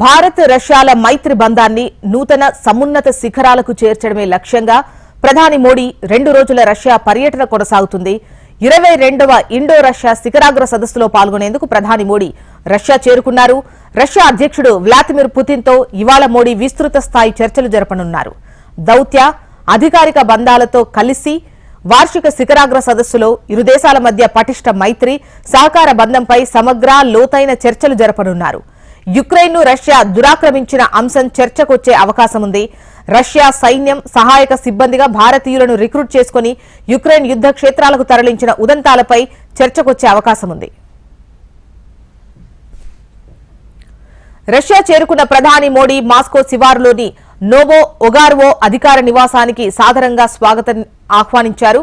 భారత్ రష్యాల మైత్రి బంధాన్ని నూతన సమున్నత శిఖరాలకు చేర్చడమే లక్ష్యంగా ప్రధాని మోడీ 2 రోజుల రష్యా పర్యటన కొనసాగుతుంది. 22వ ఇండో రష్యా శిఖరాగ్ర సదస్సులో పాల్గొనేందుకు ప్రధాని మోడీ రష్యా చేరుకున్నారు. రష్యా అధ్యక్షుడు వ్లాదిమిర్ పుతిన్తో ఇవాళ మోడీ విస్తృత స్థాయి చర్చలు జరపనున్నారు. దౌత్య, అధికారిక బంధాలతో కలిసి వార్షిక శిఖరాగ్ర సదస్సులో ఇరు దేశాల మధ్య పటిష్ట మైత్రి, సహకార బంధంపై సమగ్ర, లోతైన చర్చలు జరపనున్నారు. యుక్రెయిన్ను రష్యా దురాక్రమించిన అంశం చర్చకొచ్చే అవకాశం ఉంది. రష్యా సైన్యం సహాయక సిబ్బందిగా భారతీయులను రిక్రూట్ చేసుకుని యుక్రెయిన్ యుద్ధ క్షేత్రాలకు తరలించిన ఉదంతాలపై చర్చకొచ్చే అవకాశం ఉంది. రష్యా చేరుకున్న ప్రధాని మోడీ మాస్కో శివారులోని నోవో ఒగార్వో అధికార నివాసానికి సాదరంగా స్వాగతం ఆహ్వానించారు.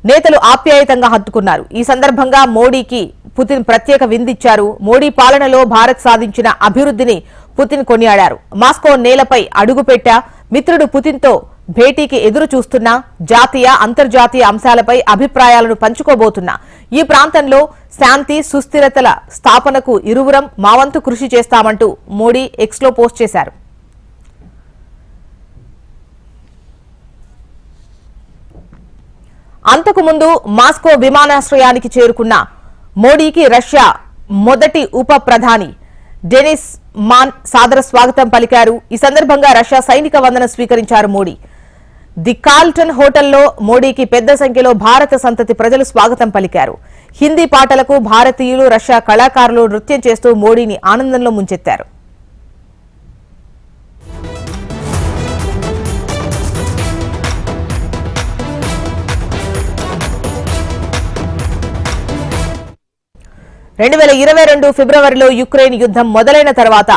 నేతలు ఆప్యాయతంగా హత్తుకున్నారు. ఈ సందర్భంగా మోడీకి పుతిన్ ప్రత్యేక విందిచ్చారు. మోడీ పాలనలో భారత్ సాధించిన అభివృద్ధిని పుతిన్ కొనియాడారు. మాస్కో నేలపై అడుగుపెట్టా మిత్రుడు పుతిన్తో భేటీకి ఎదురు చూస్తున్నా, జాతీయ, అంతర్జాతీయ అంశాలపై అభిప్రాయాలను పంచుకోబోతున్నా, ఈ ప్రాంతంలో శాంతి, సుస్థిరతల స్థాపనకు ఇరువురం మా వంతు కృషి చేస్తామంటూ మోడీ ఎక్స్లో పోస్ట్ చేశారు. అంతకుముందు మాస్కో విమానాశ్రయానికి చేరుకున్న మోడీకి రష్యా మొదటి ఉప ప్రధాని డెనిస్ మాన్ సాదర స్వాగతం పలికారు. ఈ సందర్భంగా రష్యా సైనిక వందనం స్వీకరించారు మోడీ. ది కార్ల్టన్ హోటల్లో మోడీకి పెద్ద సంఖ్యలో భారత సంతతి ప్రజలు స్వాగతం పలికారు. హిందీ పాటలకు భారతీయులు, రష్యా కళాకారులు నృత్యం చేస్తూ మోడీని ఆనందంలో ముంచెత్తారు. ఫిబ్రవరిలో యుక్రెయిన్ యుద్ధం మొదలైన తర్వాత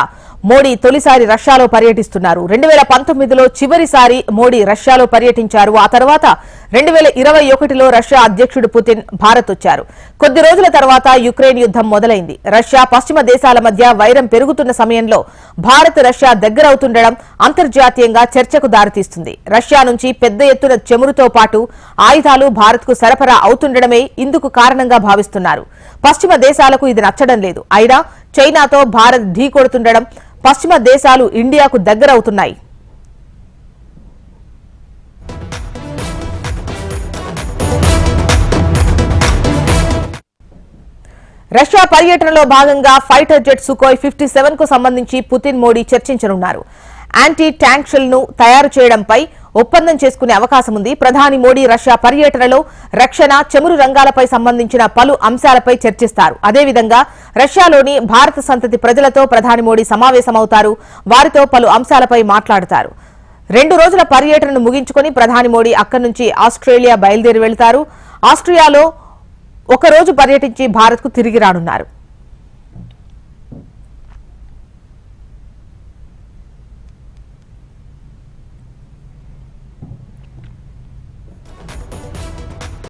మోడీ తొలిసారి రష్యాలో పర్యటిస్తున్నారు. 2019లో చివరిసారి మోడీ రష్యాలో పర్యటించారు. ఆ తర్వాత 2021లో రష్యా అధ్యక్షుడు పుతిన్ భారత్ వచ్చారు. కొద్ది రోజుల తర్వాత యుక్రెయిన్ యుద్ధం మొదలైంది. రష్యా, పశ్చిమ దేశాల మధ్య వైరం పెరుగుతున్న సమయంలో భారత్, రష్యా దగ్గరవుతుండడం అంతర్జాతీయంగా చర్చకు దారితీస్తుంది. రష్యా నుంచి పెద్ద ఎత్తున చమురుతో పాటు ఆయుధాలు భారత్కు సరఫరా అవుతుండడమే ఇందుకు కారణంగా భావిస్తున్నారు. పశ్చిమ దేశాలకు ఇది నచ్చడం లేదు. అయినా చైనాతో భారత్ ఢీకొడుతుండడం పశ్చిమ దేశాలు ఇండియాకు దగ్గరవుతున్నాయి. రష్యా పర్యటనలో భాగంగా ఫైటర్ జెట్ సుఖోయ్ 57 కు సంబంధించి పుతిన్, మోడీ చర్చించనున్నారు. యాంటీ ట్యాంక్ షెల్ ను తయారు చేయడంపై ఒప్పందం చేసుకునే అవకాశం ఉంది. ప్రధాని మోడీ రష్యా పర్యటనలో రక్షణ, చమురు రంగాలపై సంబంధించిన పలు అంశాలపై చర్చిస్తారు. అదేవిధంగా రష్యాలోని భారత సంతతి ప్రజలతో ప్రధాని మోడీ సమావేశమవుతారు. వారితో పలు అంశాలపై మాట్లాడతారు. 2 రోజుల పర్యటనను ముగించుకుని ప్రధాని మోడీ అక్కడి నుంచి ఆస్ట్రేలియా బయలుదేరి వెళ్తారు. ఆస్ట్రియాలో 1 రోజు పర్యటించి భారత్కు తిరిగి రానున్నారు.